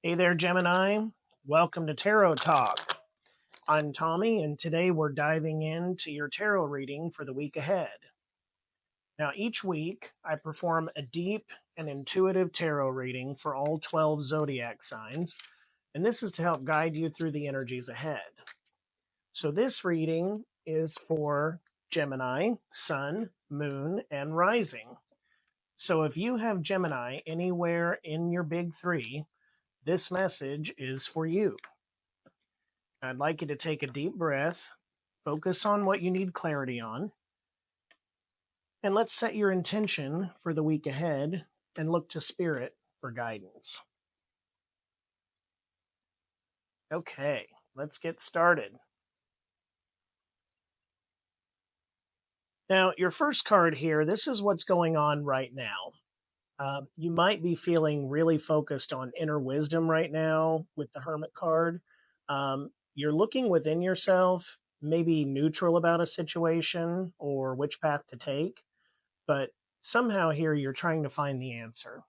Hey there, Gemini. Welcome to Tarot Talk. I'm Tommy, and today we're diving into your tarot reading for the week ahead. Now, each week, I perform a deep and intuitive tarot reading for all 12 zodiac signs, and this is to help guide you through the energies ahead. So, this reading is for Gemini, Sun, Moon, and Rising. So, if you have Gemini anywhere in your big three, this message is for you. I'd like you to take a deep breath, focus on what you need clarity on, and let's set your intention for the week ahead and look to Spirit for guidance. Okay, let's get started. Now, your first card here, this is what's going on right now. You might be feeling really focused on inner wisdom right now with the Hermit card. You're looking within yourself, maybe neutral about a situation or which path to take, but somehow here you're trying to find the answer.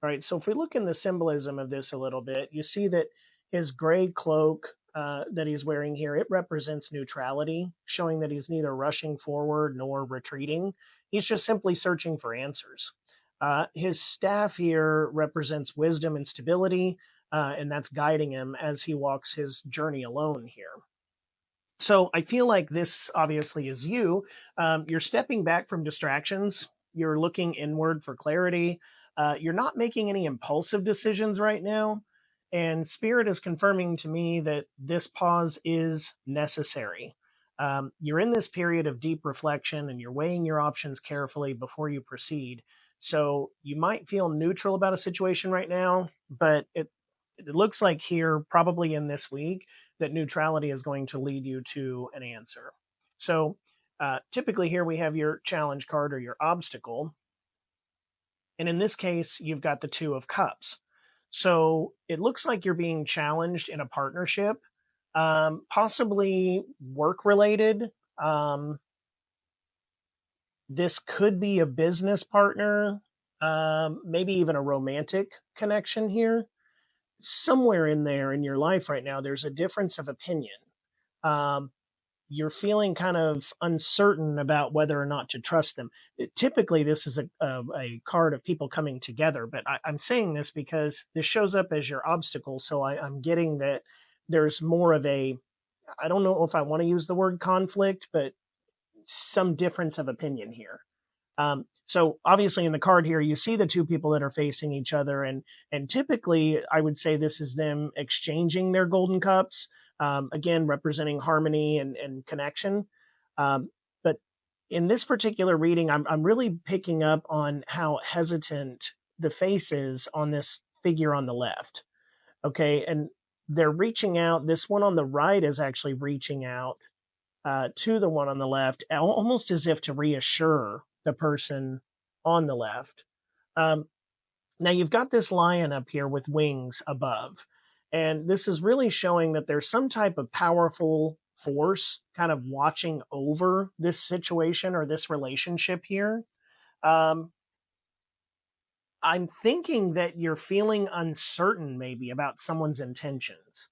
All right, so if we look in the symbolism of this a little bit, you see that his gray cloak that he's wearing here, it represents neutrality, showing that he's neither rushing forward nor retreating. He's just simply searching for answers. His staff here represents wisdom and stability, and that's guiding him as he walks his journey alone here. So I feel like this obviously is you. You're stepping back from distractions. You're looking inward for clarity. You're not making any impulsive decisions right now. And Spirit is confirming to me that this pause is necessary. You're in this period of deep reflection and you're weighing your options carefully before you proceed. So you might feel neutral about a situation right now, but it looks like here, probably in this week, that neutrality is going to lead you to an answer. So typically here we have your challenge card or your obstacle. And in this case, you've got the Two of Cups. So it looks like you're being challenged in a partnership, possibly work related. This could be a business partner, maybe even a romantic connection here. Somewhere in there in your life right now, there's a difference of opinion. You're feeling kind of uncertain about whether or not to trust them. Typically, this is a card of people coming together, but I'm saying this because this shows up as your obstacle. So I'm getting that there's more of a, I don't know if I want to use the word conflict, but some difference of opinion here. So obviously in the card here, you see the two people that are facing each other, and typically I would say this is them exchanging their golden cups, again representing harmony and connection. But in this particular reading, I'm really picking up on how hesitant the face is on this figure on the left. Okay, and they're reaching out. This one on the right is actually reaching out to the one on the left, almost as if to reassure the person on the left. Now you've got this lion up here with wings above, and this is really showing that there's some type of powerful force kind of watching over this situation or this relationship here. I'm thinking that you're feeling uncertain maybe about someone's intentions.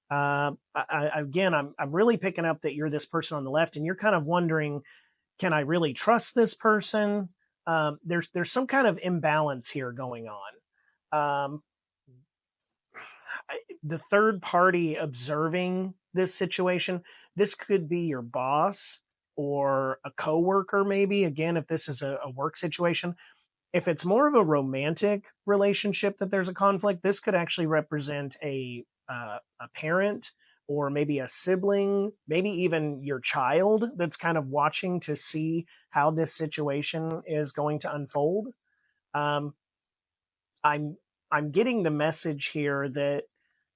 Again, I'm really picking up that you're this person on the left, and you're kind of wondering, can I really trust this person? There's some kind of imbalance here going on. The third party observing this situation, this could be your boss or a coworker, maybe. Again, if this is a work situation, if it's more of a romantic relationship that there's a conflict, this could actually represent a parent or maybe a sibling, maybe even your child that's kind of watching to see how this situation is going to unfold. I'm I'm getting the message here that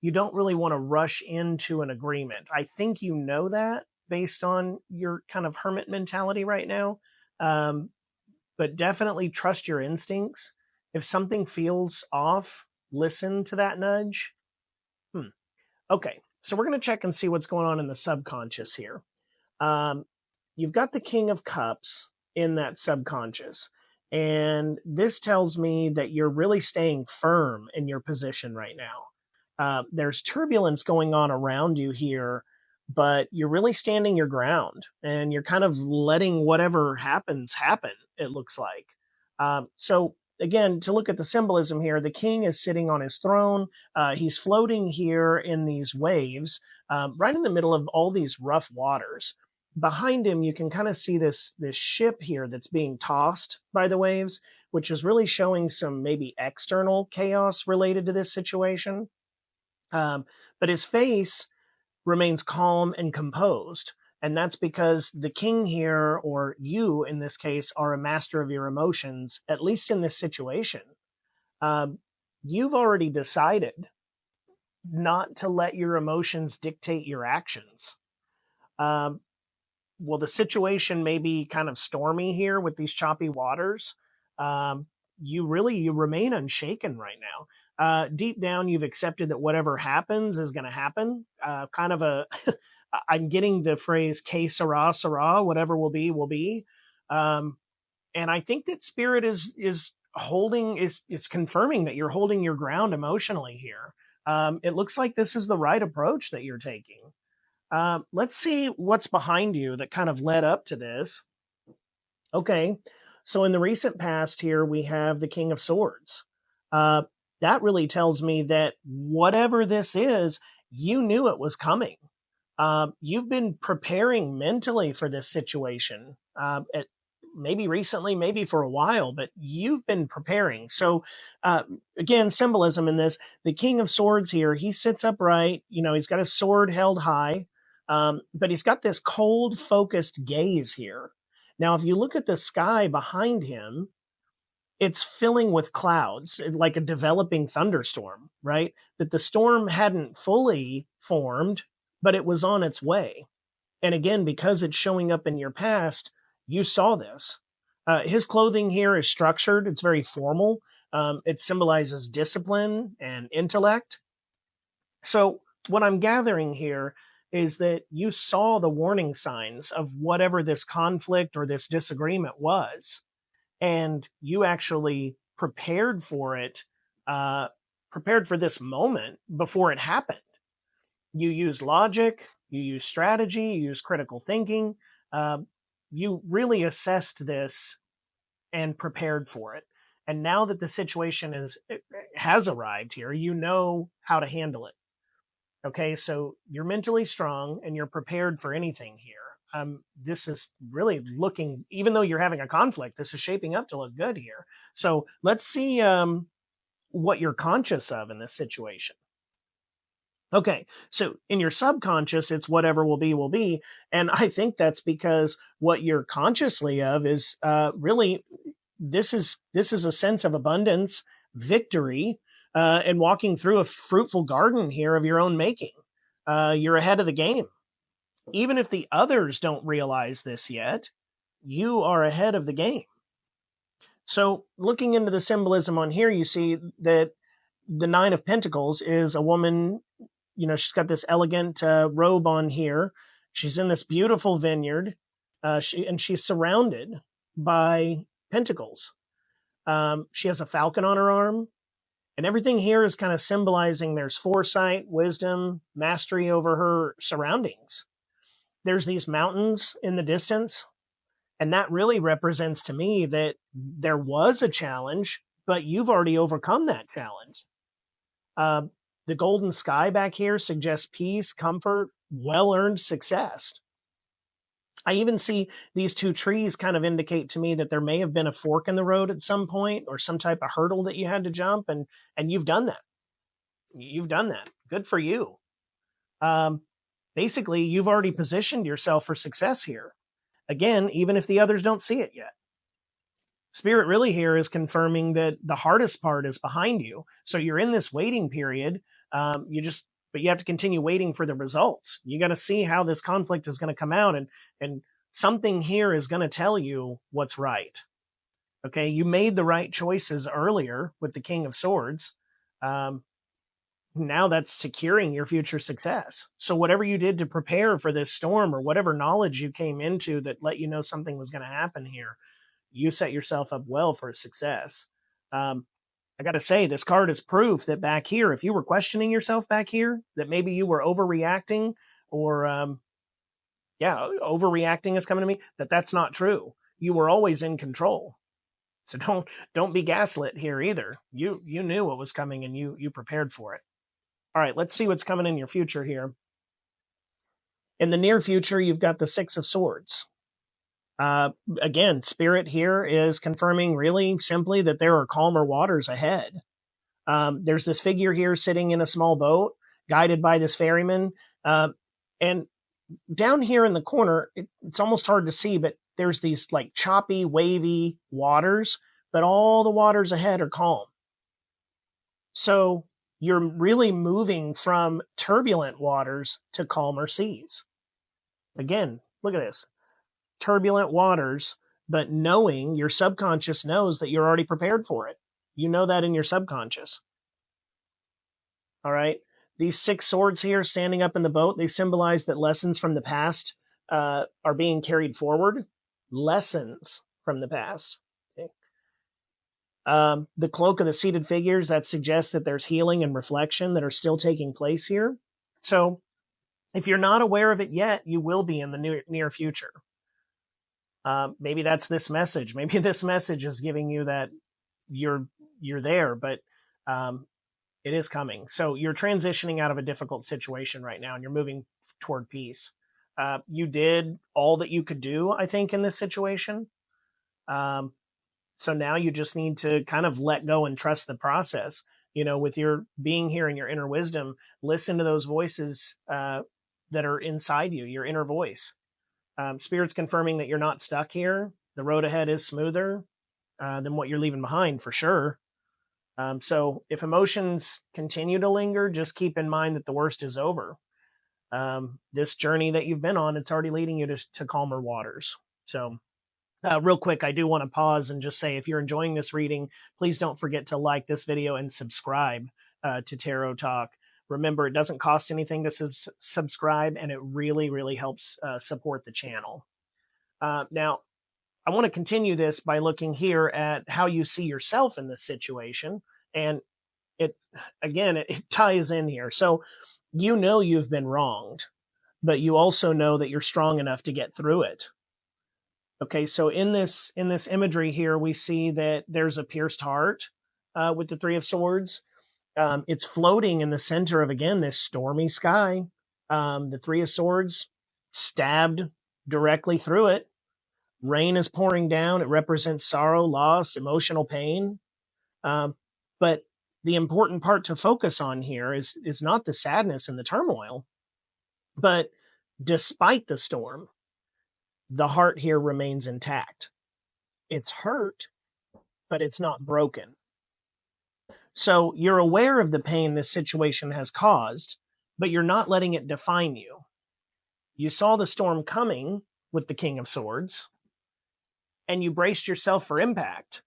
you don't really want to rush into an agreement. I think you know that based on your kind of hermit mentality right now. Um, but definitely trust your instincts. If something feels off, listen to that nudge. Okay, so we're going to check and see what's going on in the subconscious here. Um, you've got the King of Cups in that subconscious. And this tells me that you're really staying firm in your position right now. There's turbulence going on around you here, but you're really standing your ground and you're kind of letting whatever happens happen, it looks like. So, again, to look at the symbolism here, the king is sitting on his throne. He's floating here in these waves, right in the middle of all these rough waters. Behind him, you can kind of see this ship here that's being tossed by the waves, which is really showing some maybe external chaos related to this situation. Um, but his face remains calm and composed. And that's because the king here, or you in this case, are a master of your emotions, at least in this situation. Um, you've already decided not to let your emotions dictate your actions. Um, well, the situation may be kind of stormy here with these choppy waters. Um, you remain unshaken right now. Deep down, you've accepted that whatever happens is going to happen. Kind of a, I'm getting the phrase "que sera, sera," whatever will be, will be. Um, and I think that spirit is holding is confirming that you're holding your ground emotionally here. It looks like this is the right approach that you're taking. Let's see what's behind you that kind of led up to this. Okay, so in the recent past here, we have the King of Swords. Uh, that really tells me that whatever this is, you knew it was coming. You've been preparing mentally for this situation. Maybe recently, maybe for a while, but you've been preparing. So, again, symbolism in this: the King of Swords here, he sits upright. You know, he's got his sword held high, but he's got this cold, focused gaze here. Now, if you look at the sky behind him, it's filling with clouds, like a developing thunderstorm, right? That the storm hadn't fully formed, but it was on its way. And again, because it's showing up in your past, you saw this. His clothing here is structured, it's very formal. It symbolizes discipline and intellect. So, what I'm gathering here is that you saw the warning signs of whatever this conflict or this disagreement was, and you actually prepared for it, uh, prepared for this moment before it happened. You use logic, you use strategy, you use critical thinking. Uh, you really assessed this and prepared for it. And now that the situation has arrived here, you know how to handle it. Okay, so you're mentally strong and you're prepared for anything here. This is really looking, even though you're having a conflict, this is shaping up to look good here. So let's see what you're conscious of in this situation. Okay, so in your subconscious, it's whatever will be, will be. And I think that's because what you're consciously of is really this is a sense of abundance, victory, and walking through a fruitful garden here of your own making. You're ahead of the game. Even if the others don't realize this yet, you are ahead of the game. So, looking into the symbolism on here, you see that the Nine of Pentacles is a woman. You know, she's got this elegant robe on here. She's in this beautiful vineyard. She's surrounded by pentacles. She has a falcon on her arm, and everything here is kind of symbolizing there's foresight, wisdom, mastery over her surroundings. There's these mountains in the distance, and that really represents to me that there was a challenge, but you've already overcome that challenge. Uh, the golden sky back here suggests peace, comfort, well earned success. I even see these two trees kind of indicate to me that there may have been a fork in the road at some point or some type of hurdle that you had to jump, and you've done that. You've done that. Good for you. Um, Basically, you've already positioned yourself for success here. Again, even if the others don't see it yet. Spirit really here is confirming that the hardest part is behind you. So you're in this waiting period. But you have to continue waiting for the results. You got to see how this conflict is going to come out, and something here is going to tell you what's right. Okay, you made the right choices earlier with the King of Swords. Now that's securing your future success. So whatever you did to prepare for this storm, or whatever knowledge you came into that let you know something was going to happen here, you set yourself up well for success. I got to say, this card is proof that back here, if you were questioning yourself back here, that maybe you were overreacting, or overreacting is coming to me, that's not true. You were always in control. So don't be gaslit here either. You knew what was coming, and you prepared for it. All right, let's see what's coming in your future here. In the near future, you've got the Six of Swords. Again, Spirit here is confirming really simply that there are calmer waters ahead. There's this figure here sitting in a small boat, guided by this ferryman. And down here in the corner, it's almost hard to see, but there's these like choppy, wavy waters, but all the waters ahead are calm. So you're really moving from turbulent waters to calmer seas. Again, look at this. Turbulent waters, but knowing, your subconscious knows that you're already prepared for it. You know that in your subconscious. All right. These six swords here standing up in the boat, they symbolize that lessons from the past are being carried forward. Lessons from the past. Okay. The cloak of the seated figures, that suggests that there's healing and reflection that are still taking place here. So if you're not aware of it yet, you will be in the near future. Maybe that's this message. Maybe this message is giving you that you're there, but it is coming. So you're transitioning out of a difficult situation right now, and you're moving toward peace. You did all that you could do, I think, in this situation. So now you just need to kind of let go and trust the process. You know, with your being here and your inner wisdom, listen to those voices that are inside you, your inner voice. Spirit's confirming that you're not stuck here. The road ahead is smoother than what you're leaving behind, for sure. So if emotions continue to linger, just keep in mind that the worst is over. This journey that you've been on, it's already leading you to calmer waters. So real quick, I do want to pause and just say, if you're enjoying this reading, please don't forget to like this video and subscribe to Tarot Talk. Remember, it doesn't cost anything to subscribe, and it really, really helps support the channel. Now, I want to continue this by looking here at how you see yourself in this situation. And it ties in here. So you know you've been wronged, but you also know that you're strong enough to get through it. Okay, so in this imagery here, we see that there's a pierced heart with the Three of Swords. It's floating in the center of, again, this stormy sky. The Three of Swords stabbed directly through it. Rain is pouring down. It represents sorrow, loss, emotional pain. But the important part to focus on here is not the sadness and the turmoil, but despite the storm, the heart here remains intact. It's hurt, but it's not broken. So you're aware of the pain this situation has caused, but you're not letting it define you. You saw the storm coming with the King of Swords, and you braced yourself for impact.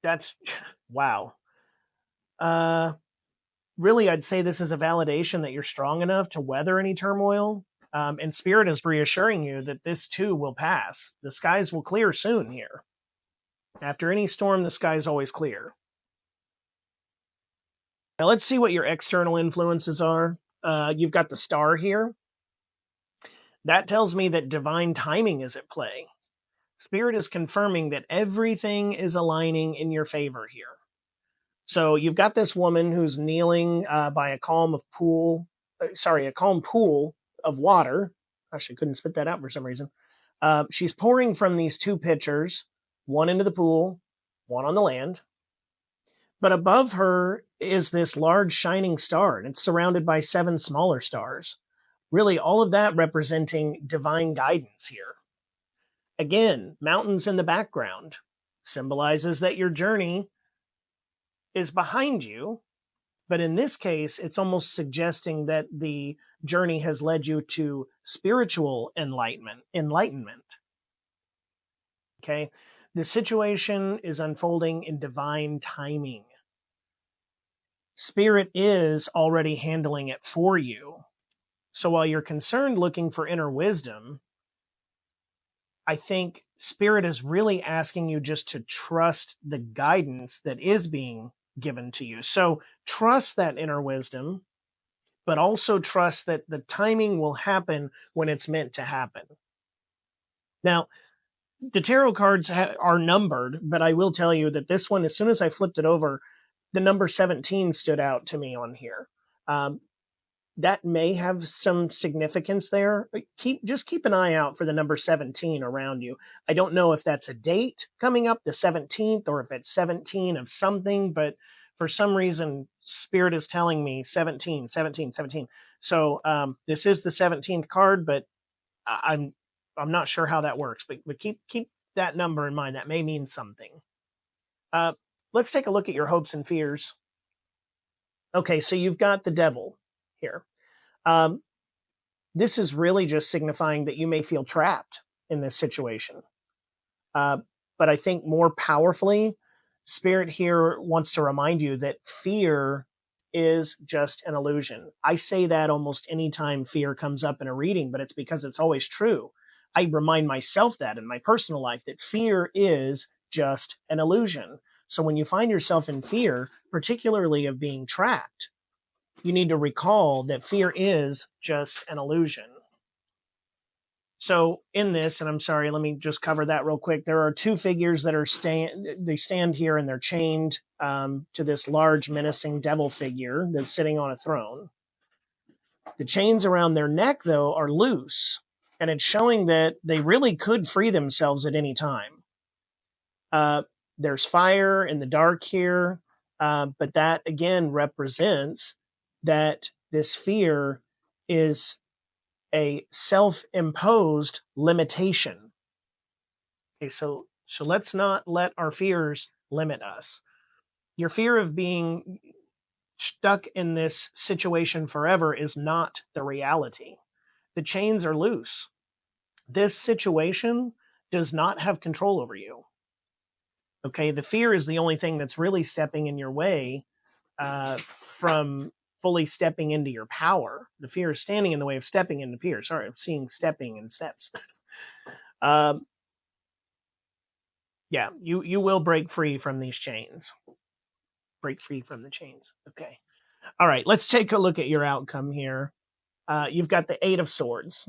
That's wow. Really, I'd say this is a validation that you're strong enough to weather any turmoil. And Spirit is reassuring you that this too will pass. The skies will clear soon here. After any storm, the sky's always clear. Now let's see what your external influences are. You've got the Star here. That tells me that divine timing is at play. Spirit is confirming that everything is aligning in your favor here. So you've got this woman who's kneeling by a calm pool of water. Gosh, I couldn't spit that out for some reason. She's pouring from these two pitchers, one into the pool, one on the land. But above her is this large shining star, and it's surrounded by 7 smaller stars. Really, all of that representing divine guidance here. Again, mountains in the background symbolizes that your journey is behind you. But in this case, it's almost suggesting that the journey has led you to spiritual enlightenment. Okay? The situation is unfolding in divine timing. Spirit is already handling it for you. So while you're concerned looking for inner wisdom, I think Spirit is really asking you just to trust the guidance that is being given to you. So trust that inner wisdom, but also trust that the timing will happen when it's meant to happen. Now, the tarot cards are numbered, but I will tell you that this one, as soon as I flipped it over, the number 17 stood out to me on here. That may have some significance there. Just keep an eye out for the number 17 around you. I don't know if that's a date coming up, the 17th, or if it's 17 of something, but for some reason, Spirit is telling me 17, 17, 17. So this is the 17th card, but I'm not sure how that works. But keep that number in mind. That may mean something. Let's take a look at your hopes and fears. Okay, so you've got the devil here. This is really just signifying that you may feel trapped in this situation. But I think more powerfully, Spirit here wants to remind you that fear is just an illusion. I say that almost anytime fear comes up in a reading, but it's because it's always true. I remind myself that in my personal life, that fear is just an illusion. So when you find yourself in fear, particularly of being trapped, you need to recall that fear is just an illusion. So in this, and I'm sorry, let me just cover that real quick. There are two figures that are they stand here and they're chained to this large menacing devil figure that's sitting on a throne. The chains around their neck, though, are loose, and it's showing that they really could free themselves at any time. There's fire in the dark here, but that again represents that this fear is a self-imposed limitation. Okay, so let's not let our fears limit us. Your fear of being stuck in this situation forever is not the reality. The chains are loose. This situation does not have control over you. Okay, the fear is the only thing that's really stepping in your way from fully stepping into your power. The fear is standing in the way of stepping into fear. Sorry, I'm seeing stepping and steps. Yeah, you will break free from these chains. Break free from the chains. Okay. All right, let's take a look at your outcome here. You've got the Eight of Swords.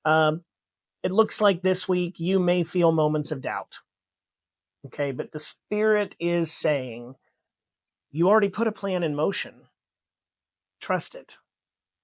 It looks like this week you may feel moments of doubt. Okay, but the Spirit is saying you already put a plan in motion. Trust it.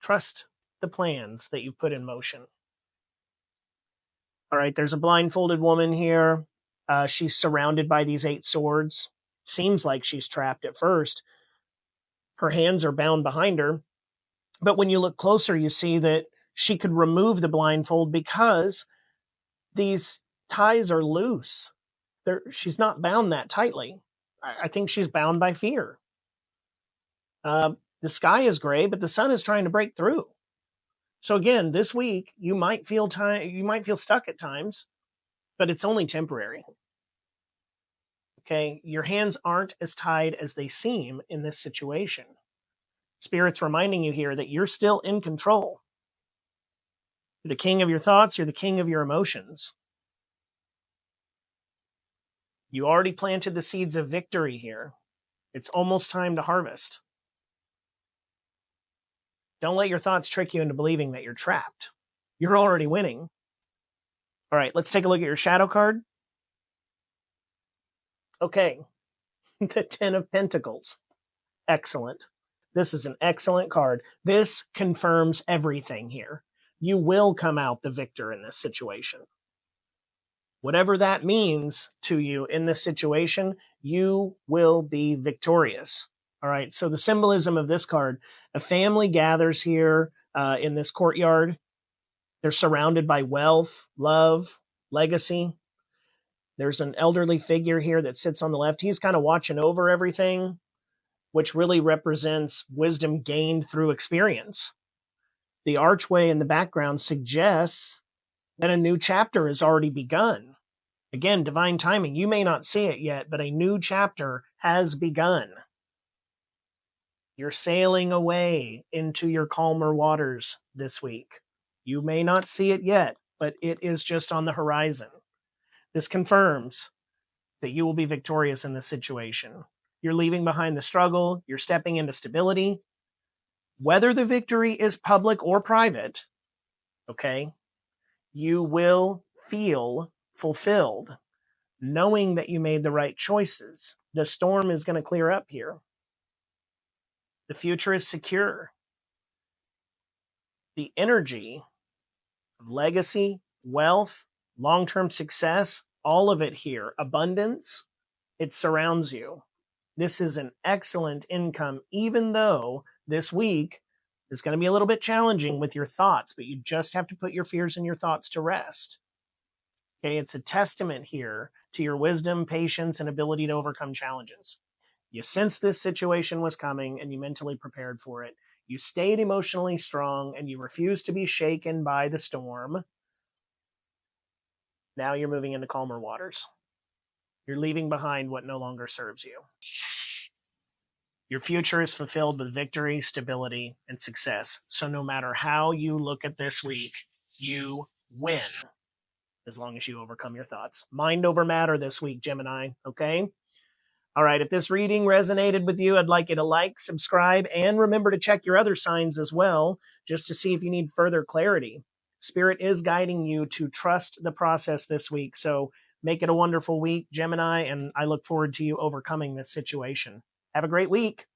Trust the plans that you put in motion. All right, there's a blindfolded woman here. She's surrounded by these 8 swords. Seems like she's trapped at first. Her hands are bound behind her. But when you look closer, you see that she could remove the blindfold because these ties are loose. She's not bound that tightly. I think she's bound by fear. The sky is gray, but the sun is trying to break through. So again, this week you might feel stuck at times, but it's only temporary. Okay, your hands aren't as tied as they seem in this situation. Spirit's reminding you here that you're still in control. You're the king of your thoughts, you're the king of your emotions. You already planted the seeds of victory here. It's almost time to harvest. Don't let your thoughts trick you into believing that you're trapped. You're already winning. All right, let's take a look at your shadow card. Okay, the 10 of Pentacles. Excellent. This is an excellent card. This confirms everything here. You will come out the victor in this situation. Whatever that means to you in this situation, you will be victorious. All right, so the symbolism of this card, a family gathers here in this courtyard. They're surrounded by wealth, love, legacy. There's an elderly figure here that sits on the left. He's kind of watching over everything, which really represents wisdom gained through experience. The archway in the background suggests that a new chapter has already begun. Again, divine timing. You may not see it yet, but a new chapter has begun. You're sailing away into your calmer waters this week. You may not see it yet, but it is just on the horizon. This confirms that you will be victorious in this situation. You're leaving behind the struggle. You're stepping into stability. Whether the victory is public or private, okay, you will feel fulfilled knowing that you made the right choices. The storm is going to clear up here. The future is secure. The energy of legacy, wealth, long-term success, all of it here, abundance, it surrounds you. This is an excellent income, even though this week is going to be a little bit challenging with your thoughts, but you just have to put your fears and your thoughts to rest. Okay, it's a testament here to your wisdom, patience, and ability to overcome challenges. You sensed this situation was coming and you mentally prepared for it. You stayed emotionally strong and you refused to be shaken by the storm. Now you're moving into calmer waters. You're leaving behind what no longer serves you. Your future is fulfilled with victory, stability, and success. So no matter how you look at this week, you win as long as you overcome your thoughts. Mind over matter this week, Gemini, okay? All right, if this reading resonated with you, I'd like you to like, subscribe, and remember to check your other signs as well, just to see if you need further clarity. Spirit is guiding you to trust the process this week, so make it a wonderful week, Gemini, and I look forward to you overcoming this situation. Have a great week.